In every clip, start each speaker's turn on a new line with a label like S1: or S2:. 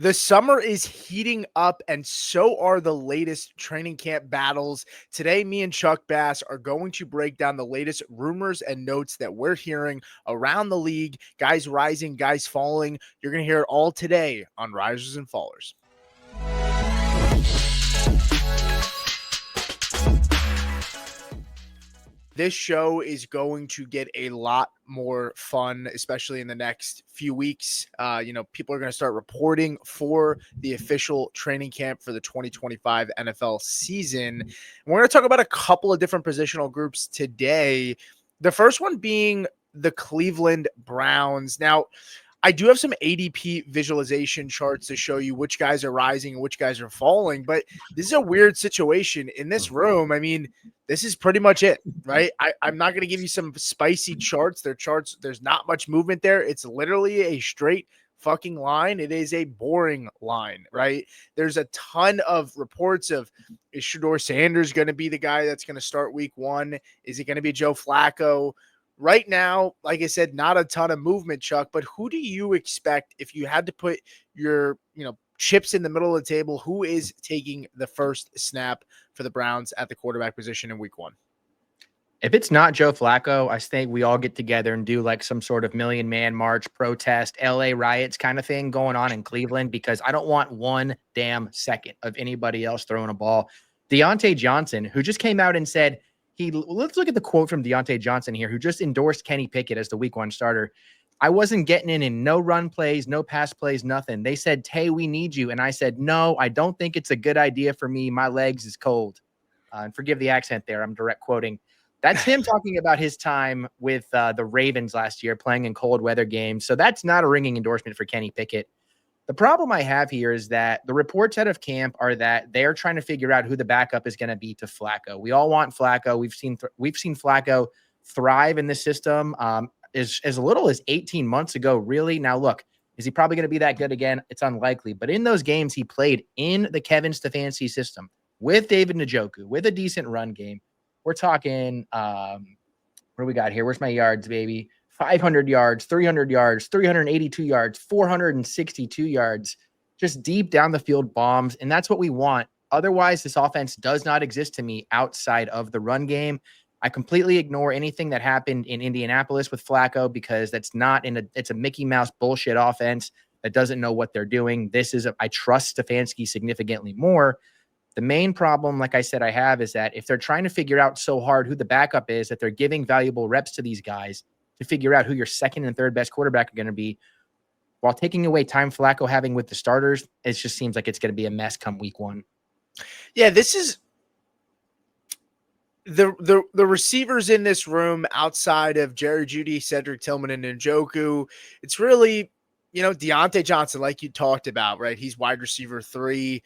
S1: The summer is heating up, and so are the latest training camp battles. Today, me and Chuck Bass are going to break down the latest rumors and notes that we're hearing around the league. Guys rising, guys falling. You're going to hear it all today on Risers and Fallers. This show is going to get a lot more fun, especially in the next few weeks. People are going to start reporting for the official training camp for the 2025 NFL season. And we're going to talk about a couple of different positional groups today. The first one being the Cleveland Browns. Now, I do have some ADP visualization charts to show you which guys are rising and which guys are falling, but this is a weird situation in this room. I mean, this is pretty much it, right? I'm not going to give you some spicy charts. They're charts. There's not much movement there. It's literally a straight fucking line. It is a boring line, right? There's a ton of reports of, is Shedeur Sanders going to be the guy that's going to start week one? Is it going to be Joe Flacco? Right now, like I said, not a ton of movement, Chuck, but who do you expect if you had to put your, chips in the middle of the table? Who is taking the first snap for the Browns at the quarterback position in week one?
S2: If it's not Joe Flacco, I think we all get together and do like some sort of million-man march, protest, LA riots kind of thing going on in Cleveland, because I don't want one damn second of anybody else throwing a ball. Deontay Johnson, who just came out and said, let's look at the quote from Deontay Johnson here, who just endorsed Kenny Pickett as the week one starter. I wasn't getting in no run plays, no pass plays, nothing. They said, Tay, we need you. And I said, no, I don't think it's a good idea for me. My legs is cold. And forgive the accent there. I'm direct quoting. That's him talking about his time with the Ravens last year, playing in cold weather games. So that's not a ringing endorsement for Kenny Pickett. The problem I have here is that the reports out of camp are that they're trying to figure out who the backup is going to be to Flacco. We all want Flacco. We've seen Flacco thrive in this system as little as 18 months ago, really. Now, look, is he probably going to be that good again? It's unlikely. But in those games, he played in the Kevin Stefanski system with David Njoku, with a decent run game. We're talking, what do we got here? Where's my yards, baby? 500 yards, 300 yards, 382 yards, 462 yards, just deep down the field bombs. And that's what we want. Otherwise, this offense does not exist to me outside of the run game. I completely ignore anything that happened in Indianapolis with Flacco, because that's not it's a Mickey Mouse bullshit offense that doesn't know what they're doing. I trust Stefanski significantly more. The main problem, like I said, I have is that if they're trying to figure out so hard who the backup is, that they're giving valuable reps to these guys to figure out who your second and third best quarterback are going to be, while taking away time Flacco having with the starters, it just seems like it's going to be a mess come week one.
S1: Yeah, this is the receivers in this room outside of Jerry Jeudy, Cedric Tillman, and Njoku. It's really, Deontay Johnson, like you talked about, right? He's wide receiver 3.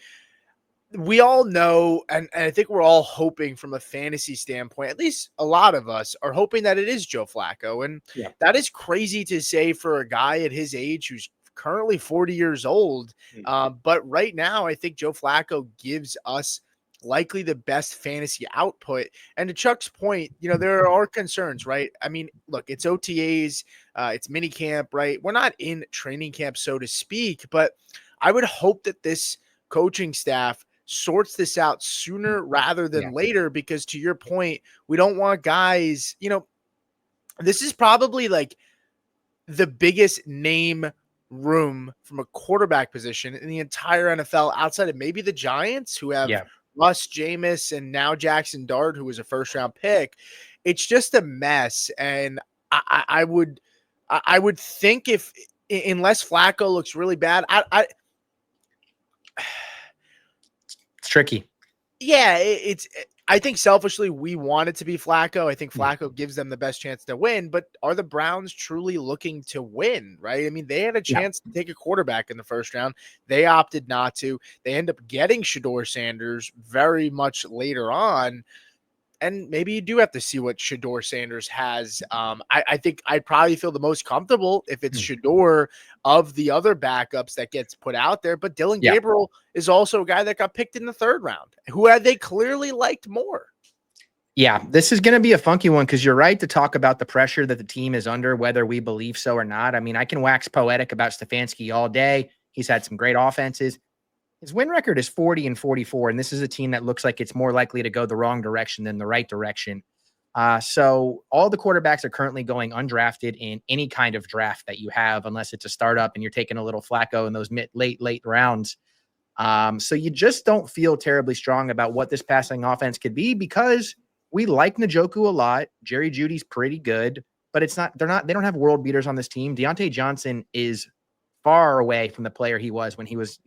S1: We all know, and I think we're all hoping from a fantasy standpoint, at least a lot of us are hoping that it is Joe Flacco. And that is crazy to say for a guy at his age who's currently 40 years old. But right now, I think Joe Flacco gives us likely the best fantasy output. And to Chuck's point, there are concerns, right? I mean, look, it's OTAs, it's mini camp, right? We're not in training camp, so to speak, but I would hope that this coaching staff sorts this out sooner rather than later, because to your point, we don't want guys, this is probably like the biggest name room from a quarterback position in the entire NFL outside of maybe the Giants, who have Russ, Jameis, and now Jackson Dart, who was a first round pick. It's just a mess. And I would think unless Flacco looks really bad,
S2: it's tricky.
S1: Yeah, I think selfishly we want it to be Flacco. I think Flacco gives them the best chance to win, but are the Browns truly looking to win, right? I mean, they had a chance to take a quarterback in the first round. They opted not to. They end up getting Shedeur Sanders very much later on. And maybe you do have to see what Shedeur Sanders has. I think I'd probably feel the most comfortable if it's Shedeur of the other backups that gets put out there. But Dylan Gabriel is also a guy that got picked in the third round, who had they clearly liked more.
S2: Yeah, this is going to be a funky one, because you're right to talk about the pressure that the team is under, whether we believe so or not. I mean, I can wax poetic about Stefanski all day. He's had some great offenses. His win record is 40-44, and this is a team that looks like it's more likely to go the wrong direction than the right direction. So all the quarterbacks are currently going undrafted in any kind of draft that you have, unless it's a startup and you're taking a little Flacco in those late rounds. So you just don't feel terribly strong about what this passing offense could be because we like Njoku a lot. Jerry Jeudy's pretty good, but they don't have world beaters on this team. Deontay Johnson is far away from the player he was when he was,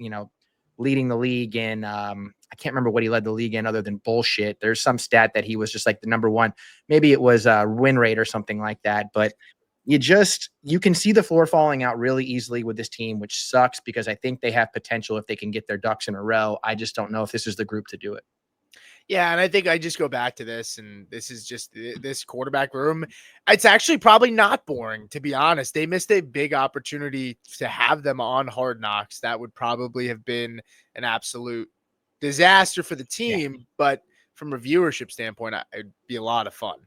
S2: leading the league in, I can't remember what he led the league in other than bullshit. There's some stat that he was just like the number one. Maybe it was win rate or something like that. But you can see the floor falling out really easily with this team, which sucks because I think they have potential if they can get their ducks in a row. I just don't know if this is the group to do it.
S1: Yeah, and I think I just go back to this, and this is just this quarterback room. It's actually probably not boring, to be honest. They missed a big opportunity to have them on Hard Knocks. That would probably have been an absolute disaster for the team, but from a viewership standpoint, it'd be a lot of fun.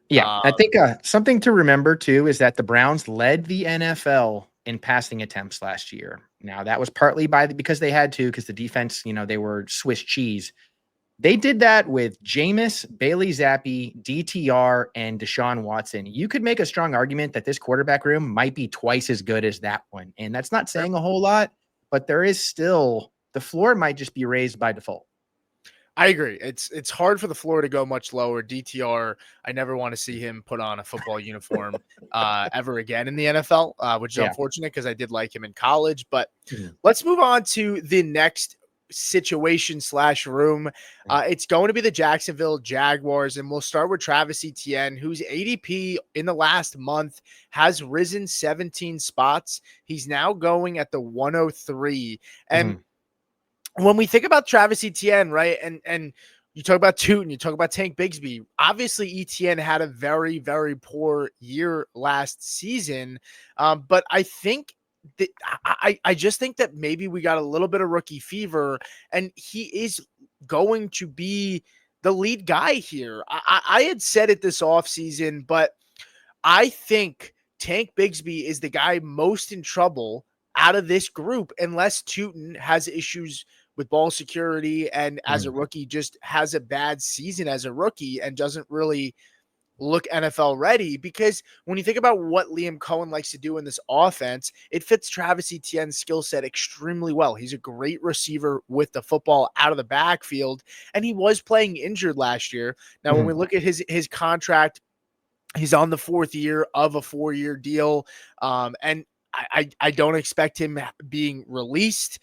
S2: Yeah, I think something to remember, too, is that the Browns led the NFL in passing attempts last year. Now, that was partly because they had to, because the defense, they were Swiss cheese. They did that with Jameis, Bailey Zappi, DTR, and Deshaun Watson. You could make a strong argument that this quarterback room might be twice as good as that one. And that's not saying a whole lot, but there is still the floor might just be raised by default.
S1: I agree. It's hard for the floor to go much lower. DTR, I never want to see him put on a football uniform ever again in the NFL, which is unfortunate because I did like him in college. But let's move on to the next situation/room. It's going to be the Jacksonville Jaguars, and we'll start with Travis Etienne, whose ADP in the last month has risen 17 spots. He's now going at the 103. And when we think about Travis Etienne, right, and you talk about Tootin, you talk about Tank Bigsby, obviously Etienne had a very, very poor year last season, but I think that I just think that maybe we got a little bit of rookie fever, and he is going to be the lead guy here. I had said it this offseason, but I think Tank Bigsby is the guy most in trouble out of this group unless Tootin has issues with ball security and as a rookie just has a bad season as a rookie and doesn't really look NFL ready. Because when you think about what Liam Cohen likes to do in this offense, it fits Travis Etienne's skill set extremely well. He's a great receiver with the football out of the backfield, and he was playing injured last year. Now, when we look at his contract, he's on the fourth year of a 4-year deal. And I don't expect him being released.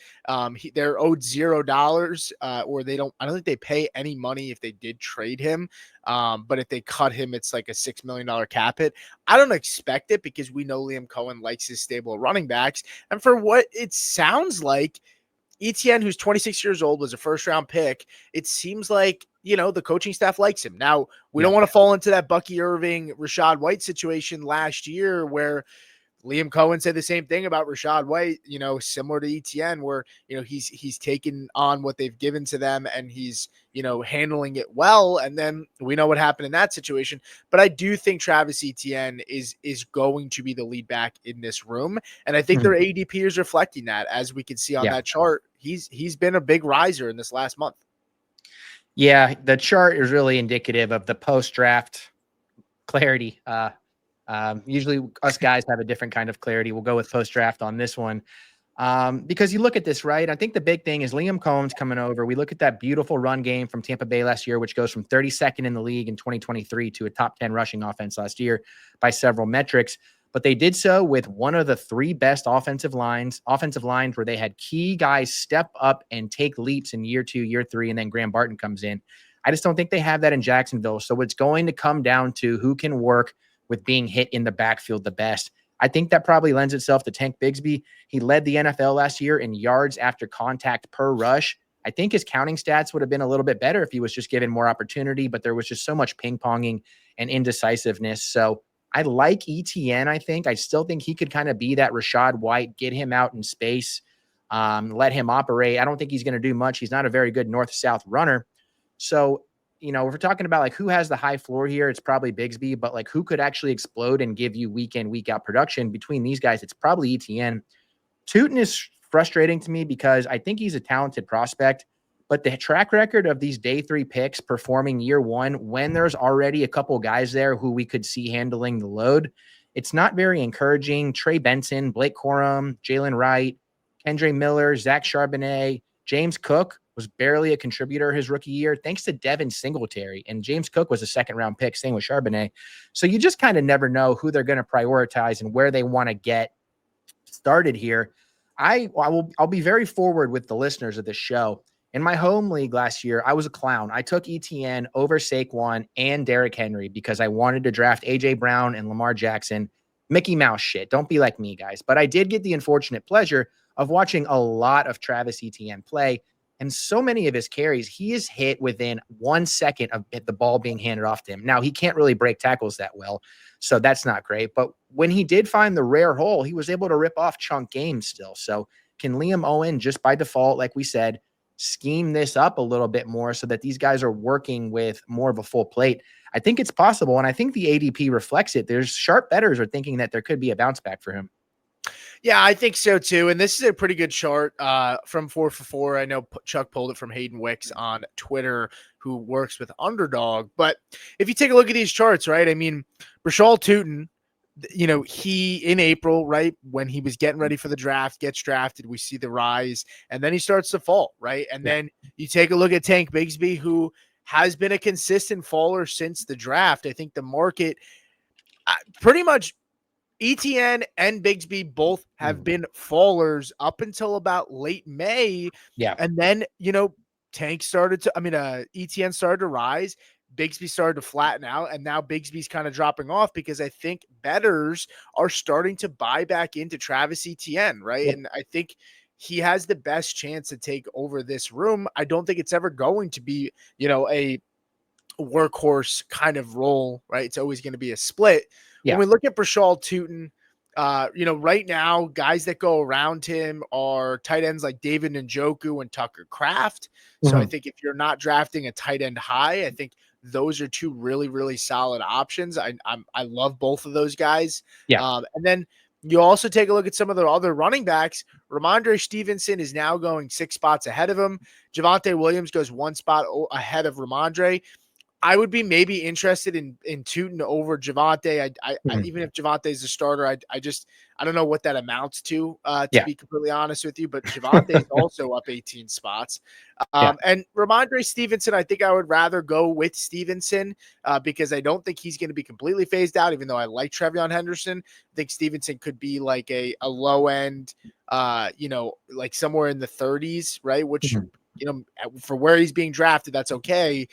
S1: They're owed $0, or I don't think they pay any money if they did trade him. But if they cut him, it's like a $6 million cap hit. I don't expect it because we know Liam Cohen likes his stable running backs. And for what it sounds like, Etienne, who's 26 years old, was a first-round pick. It seems like, the coaching staff likes him. Now, we don't want to fall into that Bucky Irving, Rashad White situation last year where Liam Cohen said the same thing about Rashad White, similar to Etienne, where, he's taken on what they've given to them and he's, handling it well. And then we know what happened in that situation. But I do think Travis Etienne is going to be the lead back in this room. And I think their ADP is reflecting that. As we can see on that chart, he's been a big riser in this last month.
S2: Yeah, the chart is really indicative of the post-draft clarity. Usually us guys have a different kind of clarity. We'll go with post-draft on this one. Because you look at this, right? I think the big thing is Liam Cohen's coming over. We look at that beautiful run game from Tampa Bay last year, which goes from 32nd in the league in 2023 to a top 10 rushing offense last year by several metrics. But they did so with one of the three best offensive lines where they had key guys step up and take leaps in year 2, year 3, and then Graham Barton comes in. I just don't think they have that in Jacksonville. So it's going to come down to who can work with being hit in the backfield the best. I think that probably lends itself to Tank Bigsby. He led the NFL last year in yards after contact per rush. I think his counting stats would have been a little bit better if he was just given more opportunity, but there was just so much ping-ponging and indecisiveness. So I like ETN, I think. I still think he could kind of be that Rashad White, get him out in space, let him operate. I don't think he's going to do much. He's not a very good north-south runner. So, if we're talking about like who has the high floor here, it's probably Bigsby, but like who could actually explode and give you week in, week out production between these guys, it's probably ETN. Tootin is frustrating to me because I think he's a talented prospect, but the track record of these day 3 picks performing year 1 when there's already a couple guys there who we could see handling the load, it's not very encouraging. Trey Benson, Blake Corum, Jalen Wright, Kendre Miller, Zach Charbonnet, James Cook was barely a contributor his rookie year, thanks to Devin Singletary. And James Cook was a second-round pick, same with Charbonnet. So you just kind of never know who they're going to prioritize and where they want to get started here. I'll be very forward with the listeners of this show. In my home league last year, I was a clown. I took ETN over Saquon and Derrick Henry because I wanted to draft AJ Brown and Lamar Jackson. Mickey Mouse shit. Don't be like me, guys. But I did get the unfortunate pleasure of watching a lot of Travis Etienne play. And so many of his carries, he is hit within 1 second of the ball being handed off to him. Now, he can't really break tackles that well, so that's not great. But when he did find the rare hole, he was able to rip off chunk games still. So can Liam Owen, just by default, like we said, scheme this up a little bit more so that these guys are working with more of a full plate? I think it's possible, and I think the ADP reflects it. There's sharp bettors are thinking that there could be a bounce back for him.
S1: Yeah, I think so too. And this is a pretty good chart from 4 for 4. I know Chuck pulled it from Hayden Wicks on Twitter, who works with Underdog. But if you take a look at these charts, right, I mean, Brashal Tootin, he in April, right, when he was getting ready for the draft, gets drafted, we see the rise, and then he starts to fall, right? And then you take a look at Tank Bigsby, who has been a consistent faller since the draft. I think the market pretty much ETN and Bigsby both have been fallers up until about late May.
S2: Yeah.
S1: And then, Tank started to, ETN started to rise. Bigsby started to flatten out, and now Bigsby's kind of dropping off because I think bettors are starting to buy back into Travis Etienne, right?
S2: Yep.
S1: And I think he has the best chance to take over this room. I don't think it's ever going to be, a workhorse kind of role, right? It's always going to be a split.
S2: Yeah.
S1: When we look at Brashal Tootin, right now, guys that go around him are tight ends like David Njoku and Tucker Kraft. So I think if you're not drafting a tight end high, I think those are two really, really solid options. I love both of those guys.
S2: Yeah.
S1: And then you also take a look at some of the other running backs. Ramondre Stevenson is now going 6 spots ahead of him. Javonte Williams goes 1 spot ahead of Ramondre. I would be maybe interested in Tootin over Javonte. I even if Javonte is a starter, I don't know what that amounts to be completely honest with you. But Javonte is also up 18 spots. And Ramondre Stevenson, I think I would rather go with Stevenson because I don't think he's going to be completely phased out, even though I like Trevion Henderson. I think Stevenson could be like a low end, like somewhere in the 30s, right? Which for where he's being drafted, that's okay.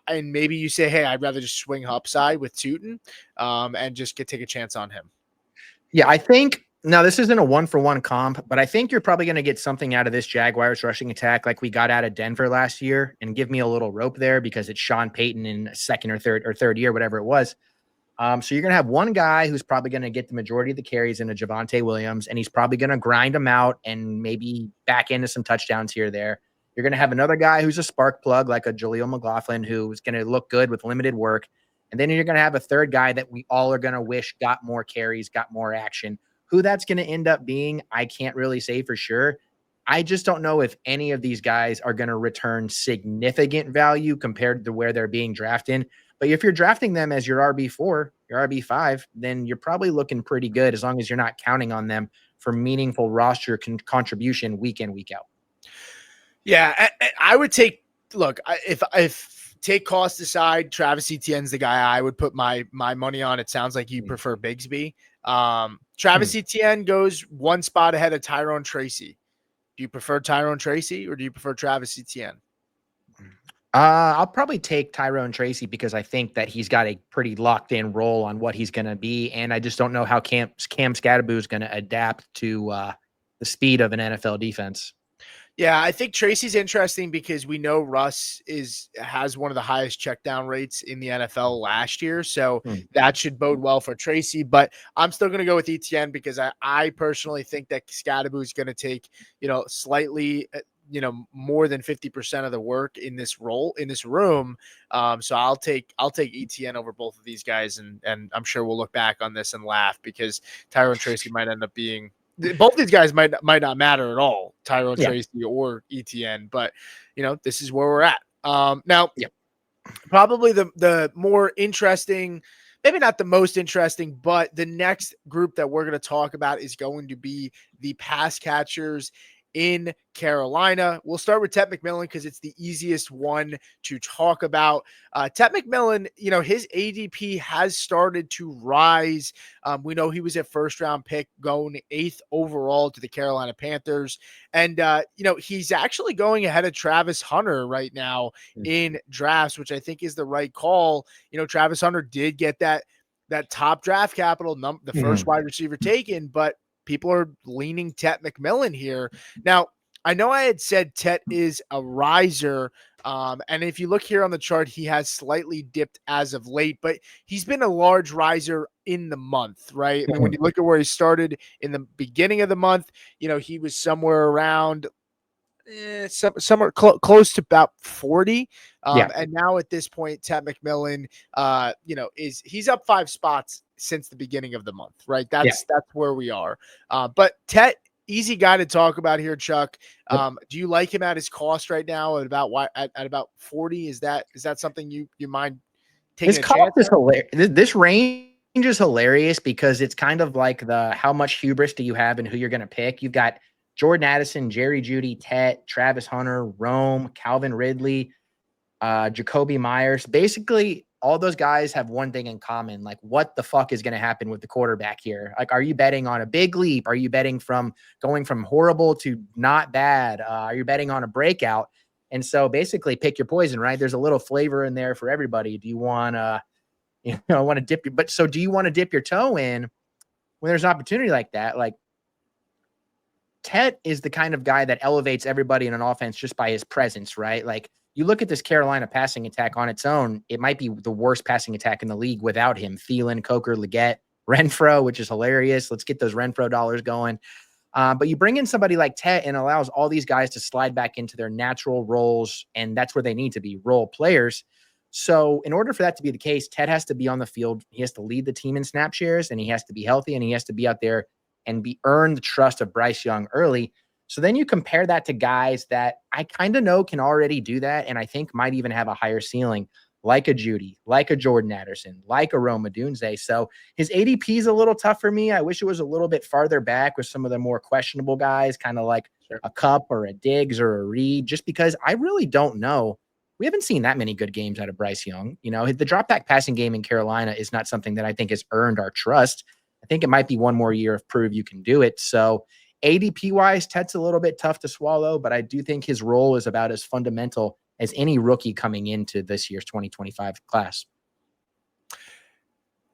S1: And maybe you say, hey, I'd rather just swing upside with Tootin and just take a chance on him.
S2: Yeah, I think now this isn't a 1-for-1 comp, but I think you're probably going to get something out of this Jaguars rushing attack like we got out of Denver last year, and give me a little rope there because it's Sean Payton in second or third year, whatever it was. So you're going to have one guy who's probably going to get the majority of the carries in a Javonte Williams, and he's probably going to grind them out and maybe back into some touchdowns here or there. You're going to have another guy who's a spark plug like a Jaleel McLaughlin who's going to look good with limited work. And then you're going to have a third guy that we all are going to wish got more carries, got more action. Who that's going to end up being, I can't really say for sure. I just don't know if any of these guys are going to return significant value compared to where they're being drafted. But if you're drafting them as your RB4, your RB5, then you're probably looking pretty good as long as you're not counting on them for meaningful roster contribution week in, week out.
S1: Yeah, I would take – look, if take cost aside, Travis Etienne's the guy I would put my money on. It sounds like you prefer Bigsby. Travis Etienne goes 1 spot ahead of Tyrone Tracy. Do you prefer Tyrone Tracy or do you prefer Travis Etienne?
S2: I'll probably take Tyrone Tracy because I think that he's got a pretty locked in role on what he's going to be. And I just don't know how Cam Scatterboo is going to adapt to the speed of an NFL defense.
S1: Yeah, I think Tracy's interesting because we know Russ has one of the highest checkdown rates in the NFL last year. So that should bode well for Tracy. But I'm still going to go with Etienne because I personally think that Scatterboo is going to take, slightly more than 50% of the work in this room. So I'll take Etienne over both of these guys. And I'm sure we'll look back on this and laugh because Tyrone Tracy might end up being both these guys might not matter at all, Tyrone
S2: Yeah.
S1: Tracy or ETN, but this is where we're at. Now,
S2: Yeah.
S1: probably the more interesting, maybe not the most interesting, but the next group that we're going to talk about is going to be the pass catchers in Carolina. We'll start with Ted McMillan because it's the easiest one to talk about. Ted McMillan, his ADP has started to rise. We know he was a first round pick going 8th overall to the Carolina Panthers. And, he's actually going ahead of Travis Hunter right now in drafts, which I think is the right call. Travis Hunter did get that top draft capital, the first wide receiver taken, but people are leaning Tet McMillan here. Now, I know I had said Tet is a riser, and if you look here on the chart, he has slightly dipped as of late, but he's been a large riser in the month, right? I mean, when you look at where he started in the beginning of the month, he was somewhere around somewhere close to about 40. And now at this point, Ted McMillan, he's up 5 spots since the beginning of the month, right? That's where we are. But Ted, easy guy to talk about here, Chuck. Do you like him at his cost right now at about 40? Is that something you mind taking a chance?
S2: Is hilarious. This range is hilarious because it's kind of like how much hubris do you have and who you're going to pick. You've got Jordan Addison, Jerry Jeudy, Tet, Travis Hunter, Rome, Calvin Ridley, Jacoby Myers. Basically, all those guys have one thing in common. Like, what the fuck is going to happen with the quarterback here? Like, are you betting on a big leap? Are you betting from going from horrible to not bad? Are you betting on a breakout? And so basically pick your poison, right? There's a little flavor in there for everybody. Do you want to, want to dip your, do you want to dip your toe in when there's an opportunity like that? Like, Tet is the kind of guy that elevates everybody in an offense just by his presence, right? Like, you look at this Carolina passing attack on its own, it might be the worst passing attack in the league without him. Thielen, Coker, Leggett, Renfro, which is hilarious. Let's get those Renfro dollars going. But you bring in somebody like Tet and allows all these guys to slide back into their natural roles, and that's where they need to be, role players. So in order for that to be the case, Tet has to be on the field. He has to lead the team in snap shares, and he has to be healthy, and he has to be out there and earn the trust of Bryce Young early. So then you compare that to guys that I kind of know can already do that, and I think might even have a higher ceiling, like a Jeudy, like a Jordan Addison, like a Rome Odunze. So his ADP is a little tough for me. I wish it was a little bit farther back with some of the more questionable guys, kind of like a Cup or a Diggs or a Reed, just because I really don't know. We haven't seen that many good games out of Bryce Young. The drop back passing game in Carolina is not something that I think has earned our trust. I think it might be one more year of prove you can do it. So ADP wise, Tet's a little bit tough to swallow, but I do think his role is about as fundamental as any rookie coming into this year's 2025 class.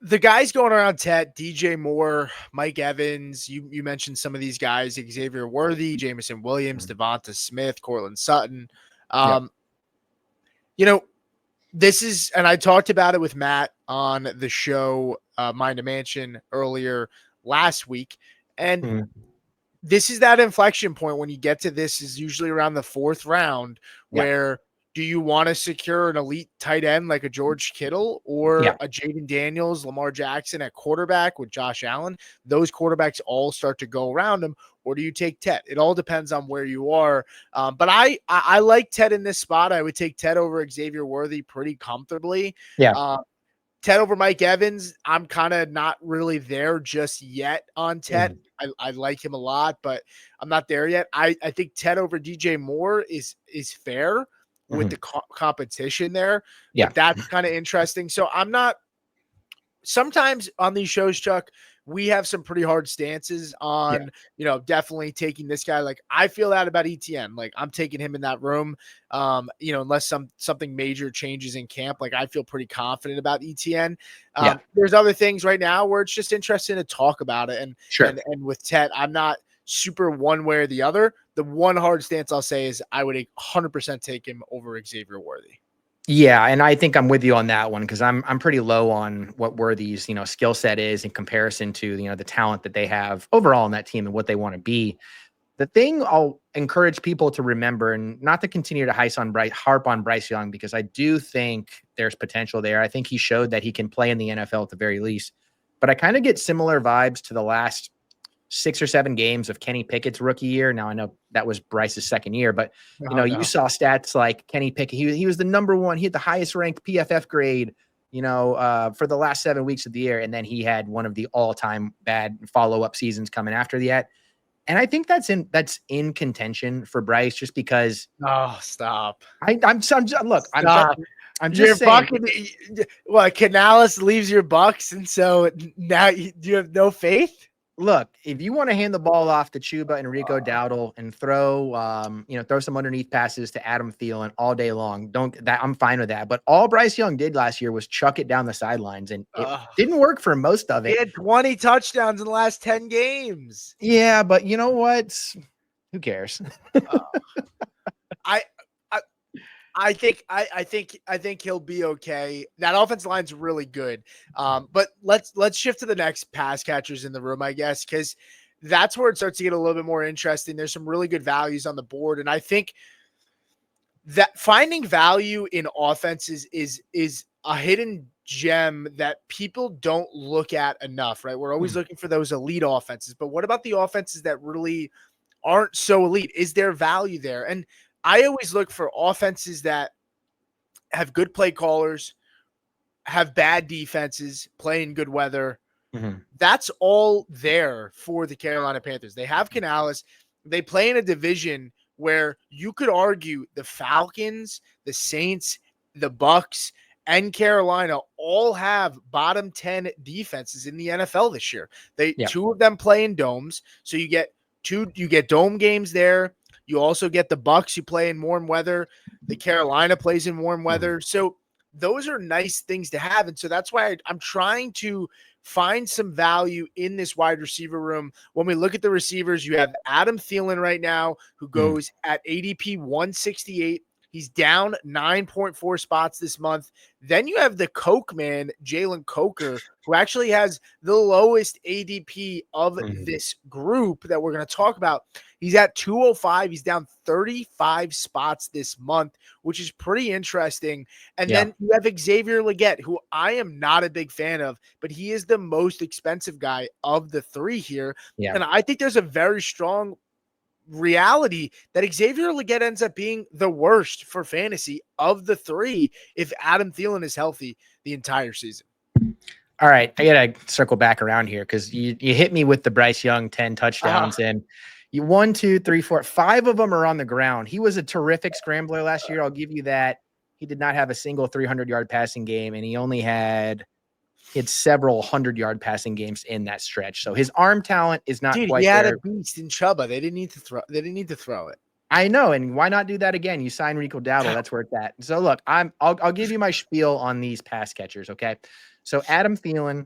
S1: The guys going around Tet, DJ Moore, Mike Evans, you mentioned some of these guys, Xavier Worthy, Jameson Williams, Devonta Smith, Cortland Sutton. This is, and I talked about it with Matt on the show, Mind a Mansion, earlier last week. And this is that inflection point when you get to this is usually around the 4th round where do you want to secure an elite tight end like a George Kittle or a Jaden Daniels, Lamar Jackson at quarterback with Josh Allen? Those quarterbacks all start to go around him. Or do you take Tet? It all depends on where you are. But I like Tet in this spot. I would take Tet over Xavier Worthy pretty comfortably. Tet over Mike Evans, I'm kind of not really there just yet on Tet. I like him a lot, but I'm not there yet. I think Tet over DJ Moore is fair with the competition there. But that's kind of interesting. So I'm not – sometimes on these shows, Chuck, we have some pretty hard stances on, definitely taking this guy. Like, I feel that about ETN. Like, I'm taking him in that room, unless something major changes in camp. Like, I feel pretty confident about ETN. There's other things right now where it's just interesting to talk about it. And with Tet, I'm not super one way or the other. The one hard stance I'll say is I would 100% take him over Xavier Worthy.
S2: Yeah, and I think I'm with you on that one because I'm pretty low on what Worthy's skill set is in comparison to the talent that they have overall in that team and what they want to be. The thing I'll encourage people to remember, and not to continue to harp on Bryce Young, because I do think there's potential there. I think he showed that he can play in the NFL at the very least. But I kind of get similar vibes to the last 6 or 7 games of Kenny Pickett's rookie year. Now I know that was Bryce's second year, but you saw stats like Kenny Pickett. He was the number one. He had the highest ranked PFF grade, for the last 7 weeks of the year. And then he had one of the all-time bad follow-up seasons coming after that. And I think that's in contention for Bryce just because.
S1: Oh, stop.
S2: I'm just saying.
S1: Bucking, what, Canales leaves your Bucks, and so now you have no faith?
S2: Look, if you want to hand the ball off to Chuba and Rico Dowdle and throw some underneath passes to Adam Thielen all day long, I'm fine with that. But all Bryce Young did last year was chuck it down the sidelines, and it didn't work for most of it.
S1: He had 20 touchdowns in the last 10 games.
S2: Yeah, but you know what? Who cares?
S1: I think he'll be okay. That offensive line's really good. But let's shift to the next pass catchers in the room, I guess, because that's where it starts to get a little bit more interesting. There's some really good values on the board, and I think that finding value in offenses is a hidden gem that people don't look at enough, right? We're always looking for those elite offenses, but what about the offenses that really aren't so elite? Is there value there? And I always look for offenses that have good play callers, have bad defenses, play in good weather.
S2: Mm-hmm.
S1: That's all there for the Carolina Panthers. They have Canales. They play in a division where you could argue the Falcons, the Saints, the Bucks, and Carolina all have bottom 10 defenses in the NFL this year. Two of them play in domes, so you get dome games there. You also get the Bucks who play in warm weather. The Carolina plays in warm weather. So those are nice things to have. And so that's why I'm trying to find some value in this wide receiver room. When we look at the receivers, you have Adam Thielen right now, who goes at ADP 168. He's down 9.4 spots this month. Then you have the Coke man, Jalen Coker, who actually has the lowest ADP of this group that we're going to talk about. He's at 205. He's down 35 spots this month, which is pretty interesting. And then you have Xavier Legette, who I am not a big fan of, but he is the most expensive guy of the three here. Yeah. And I think there's a very strong reality that Xavier Legette ends up being the worst for fantasy of the three if Adam Thielen is healthy the entire season.
S2: All right, I gotta circle back around here because you hit me with the Bryce Young 10 touchdowns and you 1, 2, 3, 4, 5 of them are on the ground. He was a terrific scrambler last year. I'll give you that. He did not have a single 300-yard passing game, and he only had several 100-yard passing games in that stretch. So his arm talent is not quite there. He had
S1: a beast in Chuba. They didn't need to throw it.
S2: I know, and why not do that again? You sign Rico Dowdle. That's where it's at. So look, I'll give you my spiel on these pass catchers. Okay, so Adam Thielen,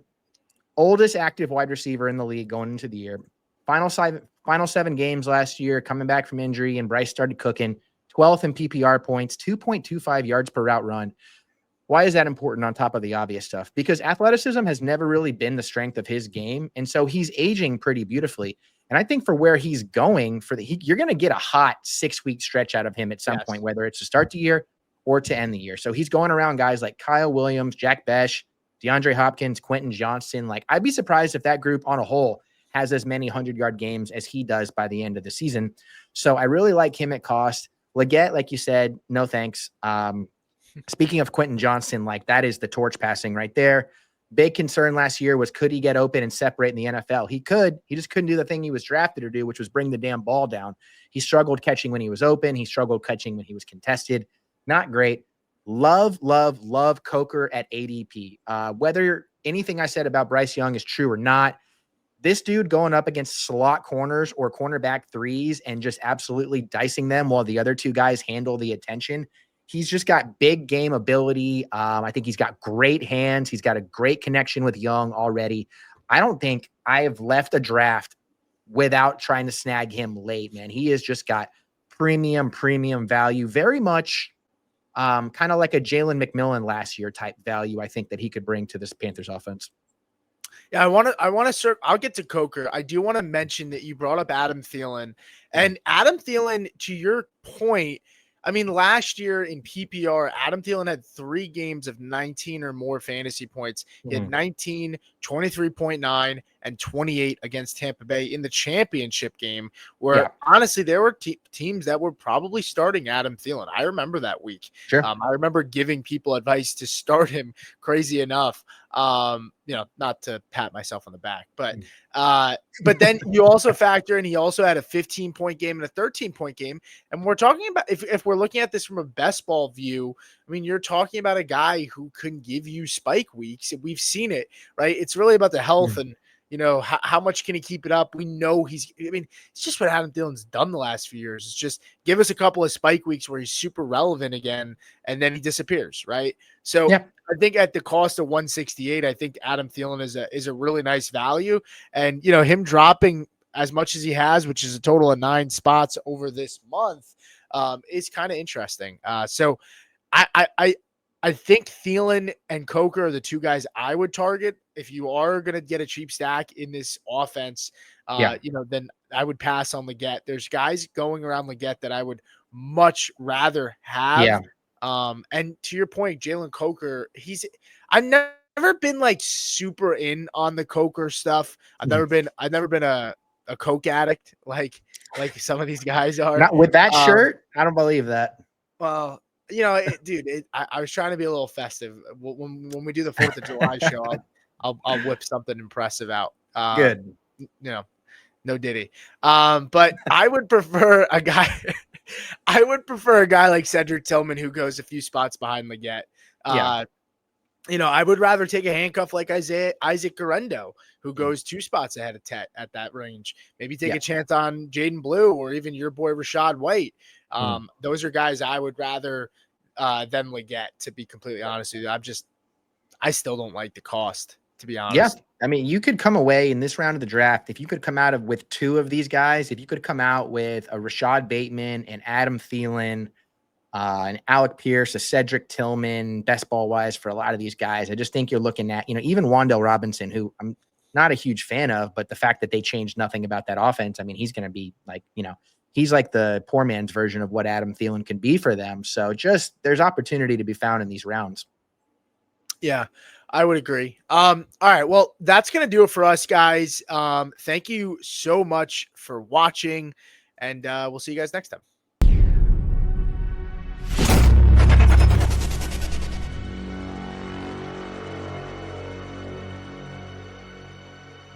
S2: oldest active wide receiver in the league going into the year. Final 7 games last year, coming back from injury, and Bryce started cooking. 12th in PPR points, 2.25 yards per route run. Why is that important on top of the obvious stuff? Because athleticism has never really been the strength of his game. And so he's aging pretty beautifully. And I think for where he's going, you're going to get a hot 6-week stretch out of him at some point, whether it's to start the year or to end the year. So he's going around guys like Kyle Williams, Jack Besh, DeAndre Hopkins, Quentin Johnston. Like, I'd be surprised if that group on a whole has as many 100-yard games as he does by the end of the season. So I really like him at cost. Legette, like you said, no thanks. Speaking of Quentin Johnston, like, that is the torch passing right there. Big concern last year was, could he get open and separate in the NFL? He could. He just couldn't do the thing he was drafted to do, which was bring the damn ball down. He struggled catching when he was open. He struggled catching when he was contested. Not great. Love Coker at ADP. Whether anything I said about Bryce Young is true or not, this dude going up against slot corners or cornerback threes and just absolutely dicing them while the other two guys handle the attention. He's just got big game ability. I think he's got great hands. He's got a great connection with Young already. I don't think I have left a draft without trying to snag him late, man. He has just got premium value, very much kind of like a Jalen McMillan last year type value, I think, that he could bring to this Panthers offense.
S1: Yeah, I want to serve. I'll get to Coker. I do want to mention that you brought up Adam Thielen. And Adam Thielen, to your point, I mean, last year in PPR, Adam Thielen had 3 games of 19 or more fantasy points. He had 19, 23.9, and 28 against Tampa Bay in the championship game, where
S2: Yeah.
S1: honestly there were teams that were probably starting Adam Thielen. I remember that week.
S2: Sure.
S1: I remember giving people advice to start him. Crazy enough, not to pat myself on the back, but then you also factor in he also had a 15-point game and a 13-point game. And we're talking about, if we're looking at this from a best ball view, I mean, you're talking about a guy who can give you spike weeks. We've seen it, right? It's really about the health and, how much can he keep it up? We know it's just what Adam Thielen's done the last few years. It's just give us a couple of spike weeks where he's super relevant again, and then he disappears, right? So
S2: yeah.
S1: I think at the cost of 168, I think Adam Thielen is a really nice value. And, him dropping as much as he has, which is a total of 9 spots over this month, is kind of interesting. So I think Thielen and Coker are the two guys I would target. If you are going to get a cheap stack in this offense, then I would pass on Leggett. There's guys going around Leggett that I would much rather have.
S2: Yeah.
S1: And to your point, Jalen Coker, I've never been like super in on the Coker stuff. I've never been a Coke addict like some of these guys are.
S2: Not with that shirt. I don't believe that.
S1: Well, dude, I was trying to be a little festive. When we do the 4th of July show, I'll whip something impressive out.
S2: Good.
S1: No Diddy. But I would prefer a guy. I would prefer a guy like Cedric Tillman who goes a few spots behind Leggett. I would rather take a handcuff like Isaac Garendo, who goes 2 spots ahead of Tet at that range. Maybe take a chance on Jaden Blue or even your boy Rashad White. Those are guys I would rather than Leggett, to be completely honest with you. I still don't like the cost, to be honest.
S2: Yeah. I mean, you could come away in this round of the draft. If you could come out with 2 of these guys, if you could come out with a Rashad Bateman and Adam Thielen, an Alec Pierce, a Cedric Tillman, best ball wise for a lot of these guys, I just think you're looking at, even Wan'Dale Robinson, who I'm not a huge fan of, but the fact that they changed nothing about that offense, I mean, he's going to be like, he's like the poor man's version of what Adam Thielen can be for them. So just there's opportunity to be found in these rounds.
S1: Yeah, I would agree. All right. Well, that's going to do it for us, guys. Thank you so much for watching, and we'll see you guys next time.